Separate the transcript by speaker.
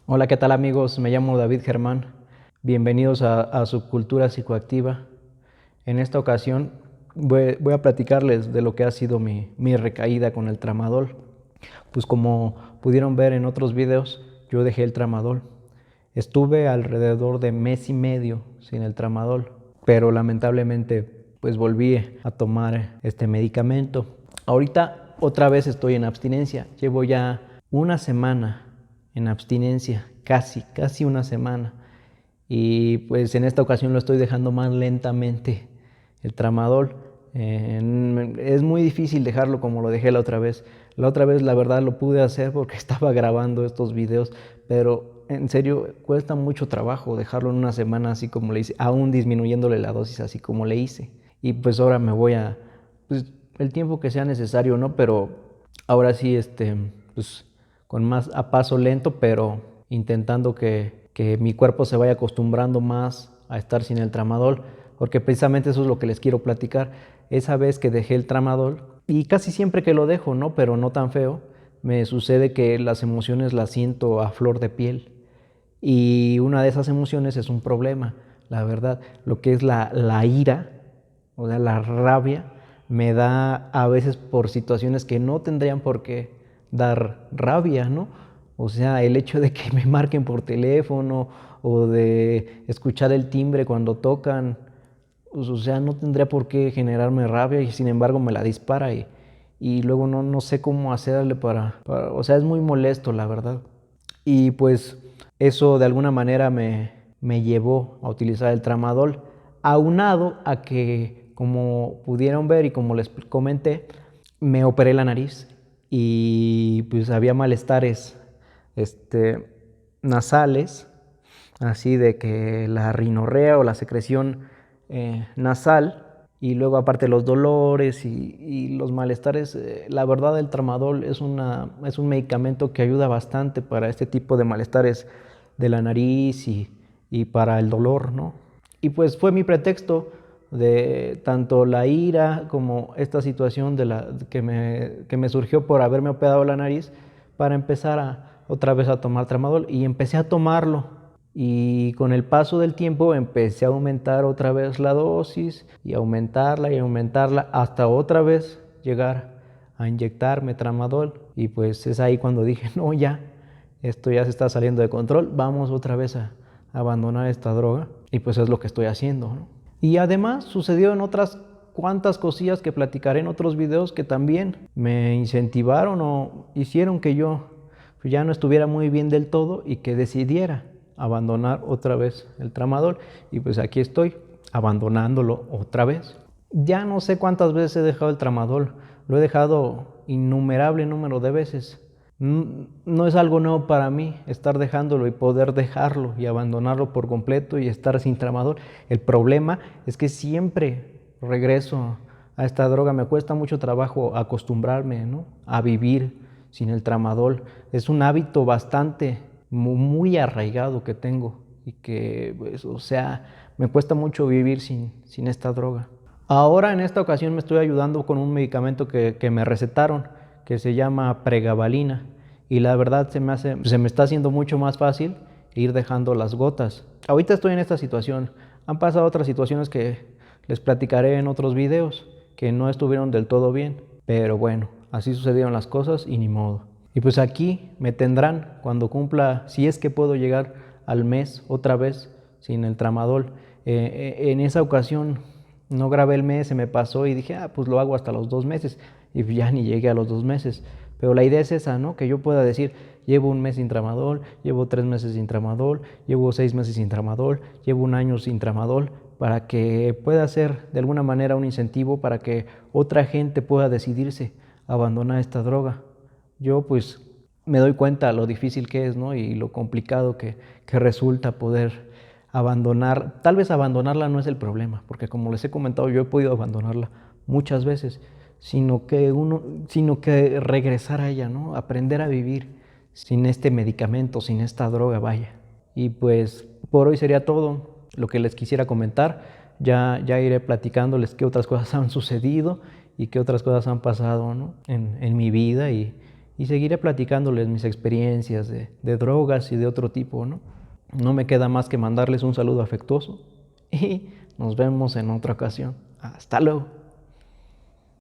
Speaker 1: Hola, ¿qué tal amigos? Me llamo David Germán. Bienvenidos a Subcultura Psicoactiva. En esta ocasión voy a platicarles de lo que ha sido mi recaída con el tramadol. Pues como pudieron ver en otros videos, yo dejé el tramadol. Estuve alrededor de mes y medio sin el tramadol, pero lamentablemente pues volví a tomar este medicamento. Ahorita otra vez estoy en abstinencia. Llevo ya una semana en abstinencia, casi una semana. Y pues en esta ocasión lo estoy dejando más lentamente el tramadol. Es muy difícil dejarlo como lo dejé la otra vez. La otra vez la verdad lo pude hacer porque estaba grabando estos videos, pero en serio cuesta mucho trabajo dejarlo en una semana así como le hice, aún disminuyéndole la dosis así como le hice. Y pues ahora me voy pues el tiempo que sea necesario, ¿no? Pero ahora sí, pues con más a paso lento, pero intentando que mi cuerpo se vaya acostumbrando más a estar sin el tramadol, porque precisamente eso es lo que les quiero platicar. Esa vez que dejé el tramadol, y casi siempre que lo dejo, ¿no? Pero no tan feo, me sucede que las emociones las siento a flor de piel. Y una de esas emociones es un problema, la verdad. Lo que es la ira, o sea, la rabia, me da a veces por situaciones que no tendrían por qué dar rabia, ¿no? O sea, el hecho de que me marquen por teléfono o de escuchar el timbre cuando tocan, pues, o sea, no tendría por qué generarme rabia y sin embargo me la dispara y luego no sé cómo hacerle o sea, es muy molesto, la verdad. Y pues eso de alguna manera me llevó a utilizar el tramadol, aunado a que, como pudieron ver y como les comenté, me operé la nariz y pues había malestares nasales, así de que la rinorrea o la secreción nasal, y luego aparte los dolores y los malestares. La verdad el tramadol es un medicamento que ayuda bastante para este tipo de malestares de la nariz y para el dolor, ¿no? Y pues fue mi pretexto de tanto la ira como esta situación que me surgió por haberme operado la nariz para empezar otra vez a tomar tramadol, y empecé a tomarlo. Y con el paso del tiempo empecé a aumentar otra vez la dosis y aumentarla hasta otra vez llegar a inyectarme tramadol. Y pues es ahí cuando dije, no, ya, esto ya se está saliendo de control, vamos otra vez a abandonar esta droga. Y pues es lo que estoy haciendo, ¿no? Y además sucedió en otras cuantas cosillas que platicaré en otros videos que también me incentivaron o hicieron que yo ya no estuviera muy bien del todo y que decidiera abandonar otra vez el tramadol. Y pues aquí estoy abandonándolo otra vez. Ya no sé cuántas veces he dejado el tramadol, lo he dejado innumerable número de veces. No es algo nuevo para mí estar dejándolo y poder dejarlo y abandonarlo por completo y estar sin tramadol. El problema es que siempre regreso a esta droga. Me cuesta mucho trabajo acostumbrarme, ¿no?, a vivir sin el tramadol. Es un hábito bastante muy arraigado que tengo y que, pues, o sea, me cuesta mucho vivir sin esta droga. Ahora en esta ocasión me estoy ayudando con un medicamento que me recetaron, que se llama pregabalina, y la verdad se me está haciendo mucho más fácil ir dejando las gotas. Ahorita estoy en esta situación. Han pasado otras situaciones que les platicaré en otros videos que no estuvieron del todo bien, pero bueno, así sucedieron las cosas y ni modo. Y pues aquí me tendrán cuando cumpla, si es que puedo llegar al mes otra vez sin el tramadol. En esa ocasión no grabé el mes, se me pasó y dije, pues lo hago hasta los 2 meses. Y ya ni llegué a los 2 meses. Pero la idea es esa, ¿no? Que yo pueda decir, llevo un mes sin tramadol, llevo 3 meses sin tramadol, llevo 6 meses sin tramadol, llevo un año sin tramadol, para que pueda ser de alguna manera un incentivo para que otra gente pueda decidirse a abandonar esta droga. Yo pues me doy cuenta lo difícil que es, ¿no?, y lo complicado que resulta poder abandonar. Tal vez abandonarla no es el problema, porque como les he comentado, yo he podido abandonarla muchas veces, sino que regresar a ella, ¿no? Aprender a vivir sin este medicamento, sin esta droga, vaya. Y pues por hoy sería todo lo que les quisiera comentar. Ya iré platicándoles qué otras cosas han sucedido y qué otras cosas han pasado, ¿no?, en mi vida y seguiré platicándoles mis experiencias de drogas y de otro tipo, ¿no? No me queda más que mandarles un saludo afectuoso y nos vemos en otra ocasión. Hasta luego.